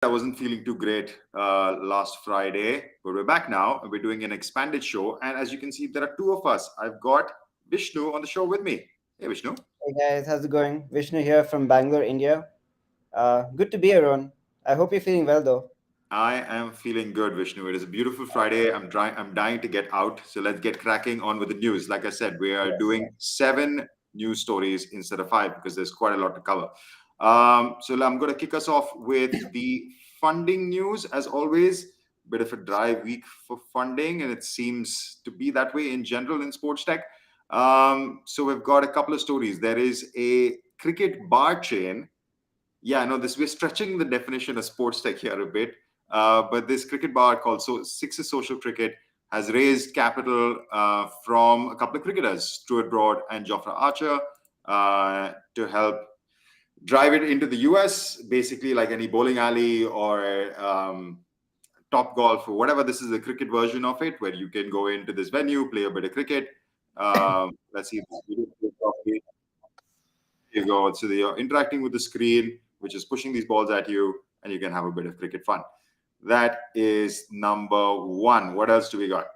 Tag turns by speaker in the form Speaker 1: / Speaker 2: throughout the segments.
Speaker 1: I wasn't feeling too great last Friday, but we're back now. We're doing an expanded show. And as you can see, there are two of us. I've got Vishnu on the show with me. Hey, Vishnu.
Speaker 2: Hey guys, how's it going? Vishnu here from Bangalore, India. Good to be here, Ron. I hope you're feeling well though.
Speaker 1: I am feeling good, Vishnu. It is a beautiful Friday. I'm dying to get out. So let's get cracking on with the news. Like I said, we are
Speaker 2: Yes.
Speaker 1: doing 7 news stories instead of 5 because there's quite a lot to cover. So I'm going to kick us off with the funding news. As always, bit of a dry week for funding, and it seems to be that way in general in sports tech. So we've got a couple of stories. There is a cricket bar chain. Yeah, no, this we're stretching the definition of sports tech here a bit. But this cricket bar called Sixes Social Cricket has raised capital from a couple of cricketers, Stuart Broad and Jofra Archer, to help drive it into the US, basically like any bowling alley or Top Golf or whatever. This is the cricket version of it, where you can go into this venue, play a bit of cricket. Let's see if this video plays properly. There you go. So you're interacting with the screen, which is pushing these balls at you, and you can have a bit of cricket fun. That is number one. What else do we got?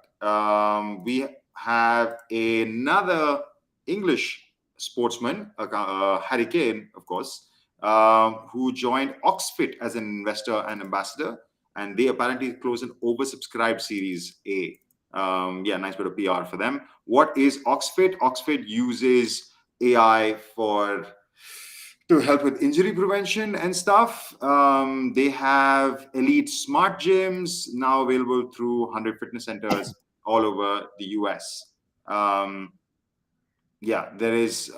Speaker 1: We have another English sportsman, Harry Kane, of course, who joined Oxefit as an investor and ambassador, and they apparently closed an oversubscribed Series A. Yeah, nice bit of PR for them. What is Oxefit? Oxefit uses AI to help with injury prevention and stuff. They have elite smart gyms now available through 100 fitness centers all over the US. Yeah, there is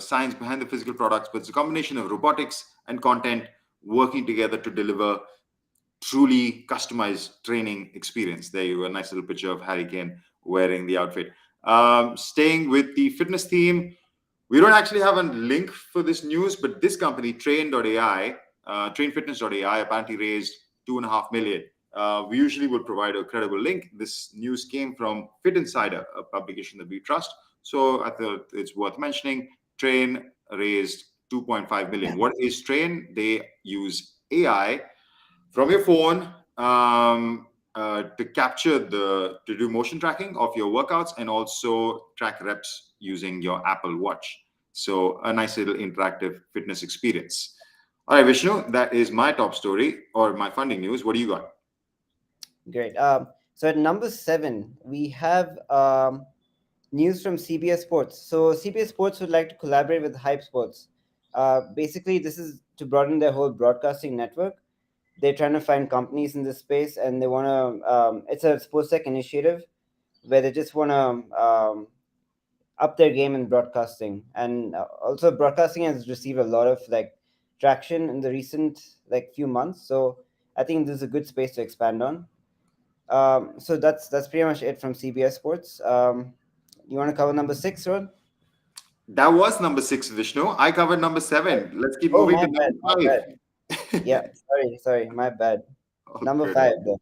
Speaker 1: science behind the physical products, but it's a combination of robotics and content working together to deliver truly customized training experience. There you go, a nice little picture of Harry Kane wearing the outfit. Staying with the fitness theme, we don't actually have a link for this news, but this company, Train.ai, TrainFitness.ai, apparently raised 2.5 million. We usually will provide a credible link. This news came from Fit Insider, a publication that we trust. So I thought it's worth mentioning. Train raised 2.5 million. What is Train? They use AI from your phone to to do motion tracking of your workouts and also track reps using your Apple Watch. So a nice little interactive fitness experience. All right, Vishnu, that is my top story or my funding news. What do you got?
Speaker 2: Great. So at number 7, we have news from CBS Sports. So CBS Sports would like to collaborate with Hype Sports. Basically, this is to broaden their whole broadcasting network. They're trying to find companies in this space, and they want to. It's a SportsTech initiative where they just want to up their game in broadcasting, and also broadcasting has received a lot of traction in the recent few months. So I think this is a good space to expand on. So that's pretty much it from CBS Sports. You want to cover number 6, Ron?
Speaker 1: That was number 6, Vishnu. I covered number 7. Let's keep
Speaker 2: Oh,
Speaker 1: moving
Speaker 2: my
Speaker 1: to
Speaker 2: bad, my
Speaker 1: number
Speaker 2: bad. Yeah,
Speaker 1: 5.
Speaker 2: sorry, my bad.
Speaker 1: All
Speaker 2: Number
Speaker 1: good.
Speaker 2: 5, though.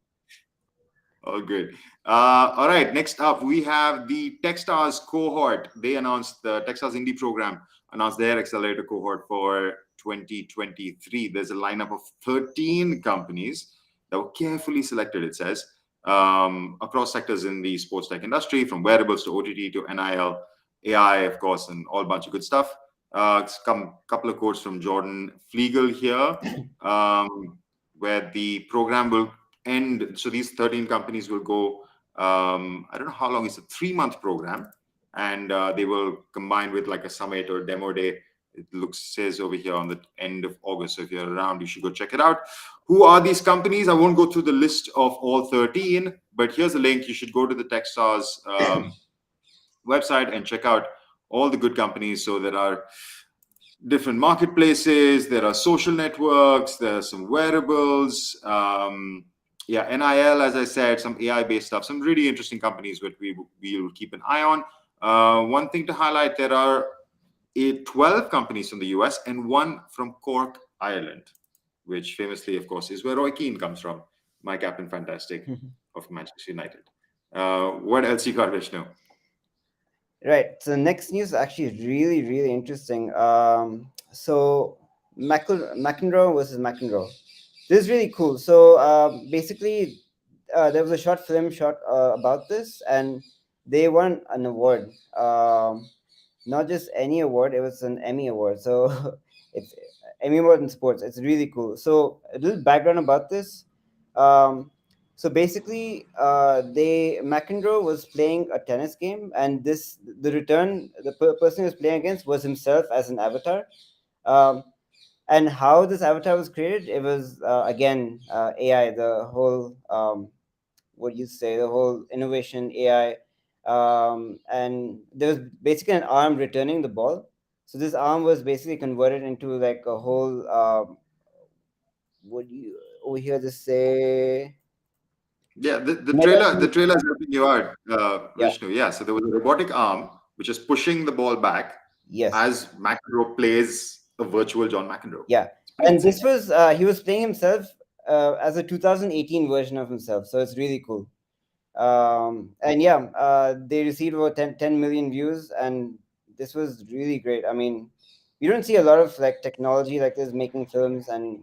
Speaker 1: All good. All right. Next up, we have the Techstars cohort. They announced the Techstars Indie program, announced their Accelerator cohort for 2023. There's a lineup of 13 companies that were carefully selected, it says, across sectors in the sports tech industry, from wearables to OTT to NIL, AI, of course, and all bunch of good stuff. Couple of quotes from Jordan Flegel here, where the program will end. So these 13 companies will go, I don't know how long, it's a 3-month program, and they will combine with like a summit or demo day. It says over here on the end of August. So if you're around, you should go check it out. Who are these companies? I won't go through the list of all 13, but here's a link. You should go to the Techstars website and check out all the good companies. So there are different marketplaces, there are social networks, there are some wearables, NIL, as I said, some AI-based stuff, some really interesting companies that we will keep an eye on. One thing to highlight, there are 12 companies from the US and one from Cork, Ireland, which famously, of course, is where Roy Keane comes from, my Captain Fantastic of Manchester United. What else you got, Vishnu?
Speaker 2: Right. So the next news is actually really, really interesting. So McEnroe versus McEnroe. This is really cool. So basically, there was a short film shot about this, and they won an award. Not just any award; it was an Emmy award. So it's Emmy award in sports. It's really cool. So a little background about this. Um, so basically, they McEnroe was playing a tennis game, and the person he was playing against was himself as an avatar. Um, and how this avatar was created, it was again AI, the whole what you say, the whole innovation AI, and there was basically an arm returning the ball. So this arm was basically converted into like a whole what do you over here just say
Speaker 1: Yeah, the
Speaker 2: meta
Speaker 1: trailer the
Speaker 2: human.
Speaker 1: trailer is helping you out,
Speaker 2: Yeah.
Speaker 1: Vishnu. Yeah, so there was a robotic arm which is pushing the ball back
Speaker 2: Yes.
Speaker 1: as McEnroe plays a virtual John McEnroe.
Speaker 2: Yeah.
Speaker 1: It's pretty
Speaker 2: And
Speaker 1: insane.
Speaker 2: this was he was playing himself as a 2018 version of himself, so it's really cool. And yeah, they received about 10 million views, and this was really great. I mean, you don't see a lot of like technology like this making films, and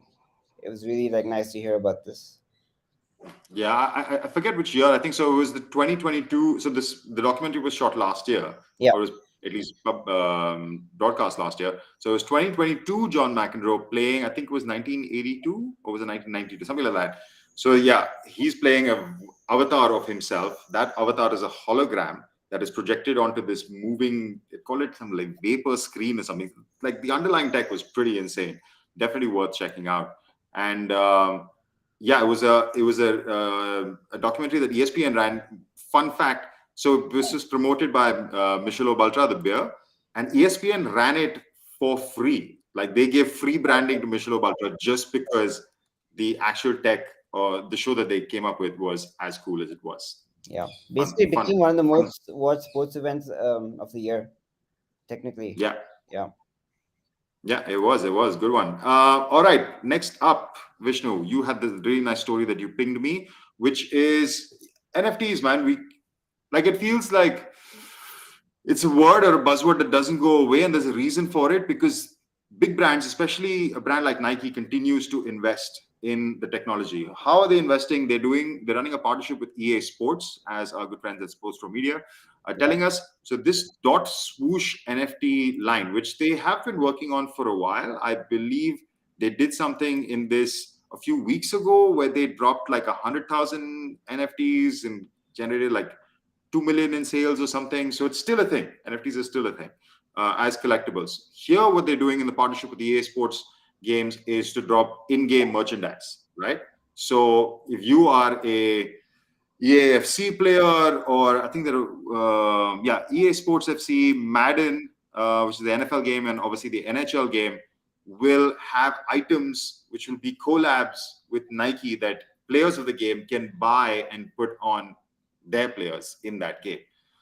Speaker 2: it was really like nice to hear about this.
Speaker 1: Yeah, I forget which year. I think so. It was the 2022. So the documentary was shot last year,
Speaker 2: Yeah.
Speaker 1: or was at least broadcast last year. So it was 2022. John McEnroe playing. I think it was 1982 or was it 1992, something like that. So yeah, he's playing a avatar of himself. That avatar is a hologram that is projected onto this moving. They call it some like vapor screen or something. Like the underlying tech was pretty insane. Definitely worth checking out. And yeah, it was a documentary that ESPN ran. Fun fact: so this was promoted by Michelob Ultra, the beer, and ESPN ran it for free. Like they gave free branding to Michelob Ultra just because the actual tech or the show that they came up with was as cool as it was.
Speaker 2: Yeah,
Speaker 1: Fun,
Speaker 2: basically
Speaker 1: fun,
Speaker 2: became one of the
Speaker 1: fun.
Speaker 2: most watched sports events of the year, technically.
Speaker 1: Yeah,
Speaker 2: Yeah.
Speaker 1: yeah, it was. It was good one. All right, next up, Vishnu, you had this really nice story that you pinged me, which is NFTs, man. We like it feels like it's a word or a buzzword that doesn't go away, and there's a reason for it because big brands, especially a brand like Nike, continues to invest in the technology. How are they investing? They're running a partnership with EA Sports, as our good friends at Sports Pro Media are
Speaker 2: Yeah.
Speaker 1: telling us. So this dot swoosh NFT line, which they have been working on for a while, I believe they did something in this a few weeks ago where they dropped like 100,000 NFTs and generated like 2 million in sales or something. So it's still a thing. NFTs are still a thing as collectibles. Here, what they're doing in the partnership with the EA Sports games is to drop in-game merchandise, right? So if you are a EAFC player, or I think there are, EA Sports FC, Madden, which is the NFL game, and obviously the NHL game, will have items which will be collabs with Nike that players of the game can buy and put on their players in that game.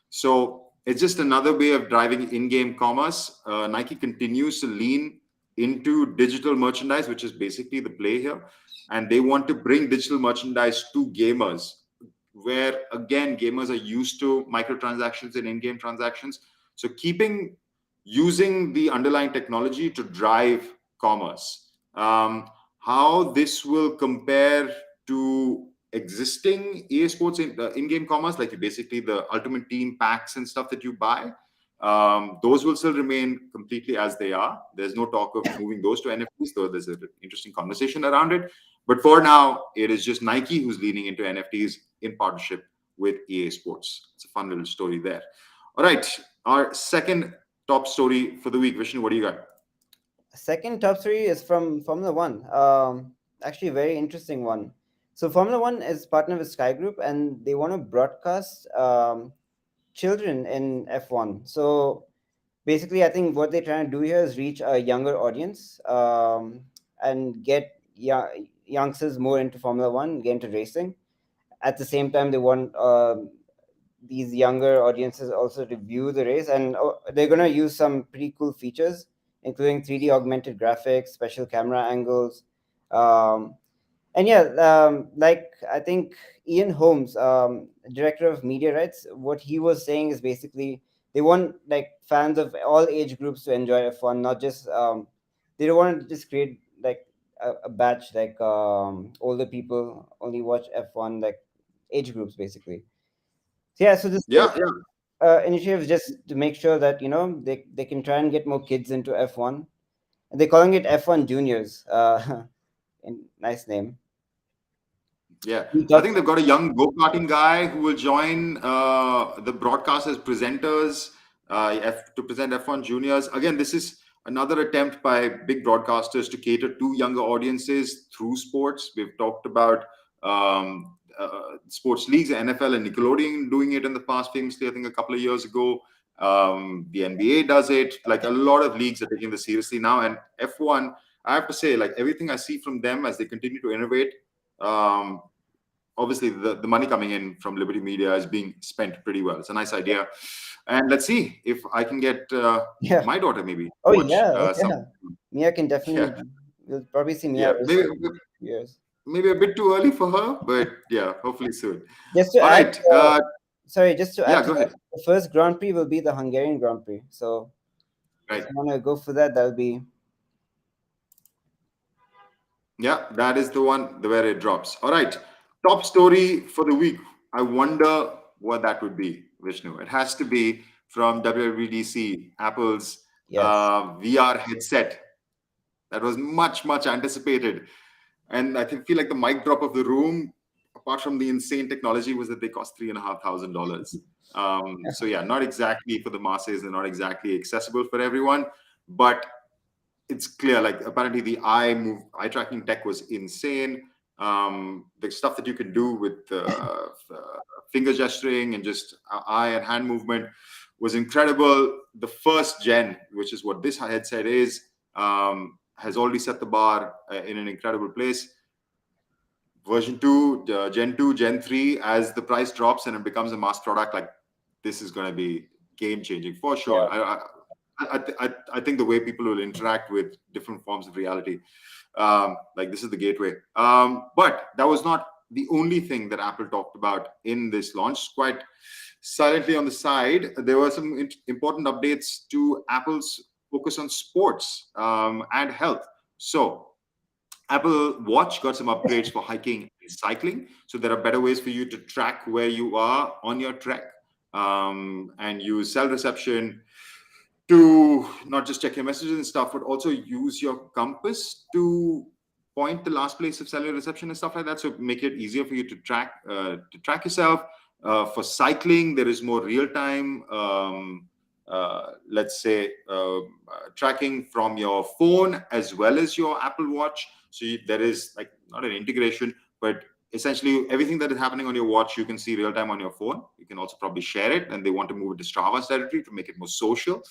Speaker 1: So it's just another way of driving in-game commerce. Nike continues to lean into digital merchandise, which is basically the play here, and they want to bring digital merchandise to gamers where again gamers are used to microtransactions and in-game transactions. So keeping using the underlying technology to drive commerce. How this will compare to existing EA Sports in-game commerce, like basically the Ultimate Team packs and stuff that you buy, those will still remain completely as they are. There's no talk of moving those to NFTs, though there's an interesting conversation around it. But for now, it is just Nike who's leaning into NFTs in partnership with EA Sports. It's a fun little story there. All right, our second top story for the week. Vishnu, what do you got?
Speaker 2: Second top three is from Formula One. Actually, a very interesting one. So Formula One is partnered with Sky Group, and they want to broadcast children in F1. So basically, I think what they're trying to do here is reach a younger audience and get youngsters more into Formula One, get into racing. At the same time, they want these younger audiences also to view the race, and they're going to use some pretty cool features, including 3D augmented graphics, special camera angles. Um, and yeah, like I think Ian Holmes, director of media rights, what he was saying is basically they want like fans of all age groups to enjoy F1, not just they don't want to just create like a batch like older people only watch F1, like age groups basically. So yeah, so this
Speaker 1: Yeah, yeah,
Speaker 2: initiative is just to make sure that they can try and get more kids into F1. And they're calling it F1 Juniors. Nice name.
Speaker 1: yeah.
Speaker 2: We
Speaker 1: I
Speaker 2: thought,
Speaker 1: think they've got a young go-karting guy who will join the broadcast as presenters to present F1 Juniors. Again, this is another attempt by big broadcasters to cater to younger audiences through sports. We've talked about sports leagues, NFL and Nickelodeon doing it in the past, famously, I think a couple of years ago. The NBA does it. Like a lot of leagues are taking this seriously now. And F1, I have to say, like everything I see from them as they continue to innovate, um, obviously the money coming in from Liberty Media is being spent pretty well. It's a nice idea, and let's see if I can get
Speaker 2: yeah.
Speaker 1: my daughter maybe
Speaker 2: Oh
Speaker 1: watch
Speaker 2: yeah,
Speaker 1: some.
Speaker 2: yeah. Mia can
Speaker 1: Yeah,
Speaker 2: definitely. You'll probably see Mia
Speaker 1: yeah,
Speaker 2: very
Speaker 1: maybe
Speaker 2: soon. Years.
Speaker 1: maybe a bit too early for her, but yeah, hopefully soon.
Speaker 2: Just to
Speaker 1: All
Speaker 2: add,
Speaker 1: right,
Speaker 2: sorry, just to
Speaker 1: yeah,
Speaker 2: add to
Speaker 1: go
Speaker 2: that,
Speaker 1: ahead.
Speaker 2: the first Grand Prix will be the Hungarian Grand Prix. So if
Speaker 1: Right,
Speaker 2: you want to go for that, that'll be
Speaker 1: yeah, that is the one where it drops. All right, top story for the week. I wonder what that would be, Vishnu. It has to be from WWDC, Apple's
Speaker 2: yes.
Speaker 1: VR headset that was much anticipated. And I feel like the mic drop of the room, apart from the insane technology, was that they cost $3,500. So yeah, not exactly for the masses and not exactly accessible for everyone, but it's clear. Like apparently the eye tracking tech was insane. The stuff that you can do with finger gesturing and just eye and hand movement was incredible. The first gen, which is what this headset is, has already set the bar in an incredible place. Version 2, Gen 2, Gen 3, as the price drops and it becomes a mass product, like this is going to be game changing for sure.
Speaker 2: Yeah.
Speaker 1: I think the way people will interact with different forms of reality, like this is the gateway. But that was not the only thing that Apple talked about in this launch. Quite silently on the side, there were some important updates to Apple's focus on sports and health. So Apple Watch got some upgrades for hiking and cycling. So there are better ways for you to track where you are on your trek, and use cell reception to not just check your messages and stuff, but also use your compass to point the last place of cellular reception and stuff like that. So make it easier for you to track yourself. For cycling, there is more real time. Let's say tracking from your phone as well as your Apple Watch. So there is like not an integration, but essentially everything that is happening on your watch you can see real time on your phone. You can also probably share it, and they want to move it to Strava's territory to make it more social.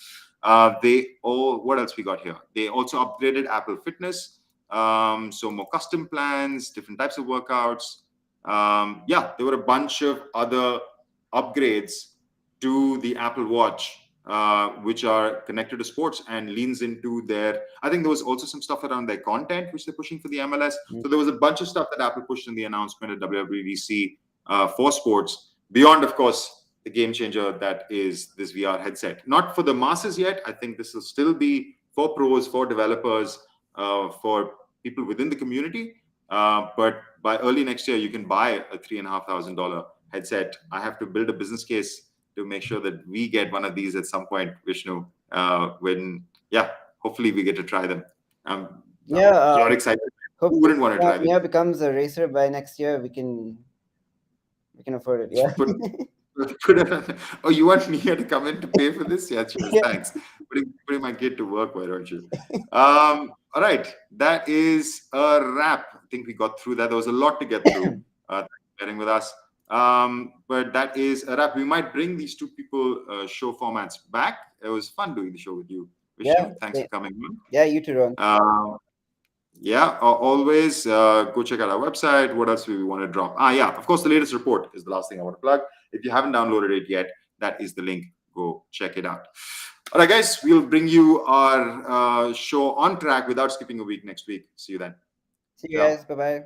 Speaker 1: What else we got here? They also upgraded Apple Fitness, so more custom plans, different types of workouts. Yeah, there were a bunch of other upgrades to the Apple Watch, which are connected to sports and leans into their. I think there was also some stuff around their content, which they're pushing for the MLS. So there was a bunch of stuff that Apple pushed in the announcement at WWDC for sports, beyond, of course, the game changer that is this VR headset. Not for the masses yet. I think this will still be for pros, for developers, for people within the community. But by early next year, you can buy a $3,500 headset. I have to build a business case to make sure that we get one of these at some point, Vishnu. Yeah, hopefully we get to try them.
Speaker 2: Yeah.
Speaker 1: You're excited. Who
Speaker 2: Hopefully,
Speaker 1: wouldn't want to try this?
Speaker 2: Mia becomes a racer by next year. We can afford it. Yeah.
Speaker 1: Put, oh, you want me here to come in to pay for this? Yeah, cheers.
Speaker 2: Yeah.
Speaker 1: Thanks. Putting my kid to work, why don't you? All right. That is a wrap. I think we got through that. There was a lot to get through. Thanks for bearing with us. But that is a wrap. We might bring these two people show formats back. It was fun doing the show with you,
Speaker 2: Yeah.
Speaker 1: Vishnu. Thanks for coming
Speaker 2: Yeah. You too, Ron.
Speaker 1: on. Yeah, always go check out our website. What else do we want to drop? Yeah, of course, the latest report is the last thing I want to plug. If you haven't downloaded it yet, that is the link. Go check it out. All right, guys, we'll bring you our show on track without skipping a week next week. See you then.
Speaker 2: See you guys. Bye bye.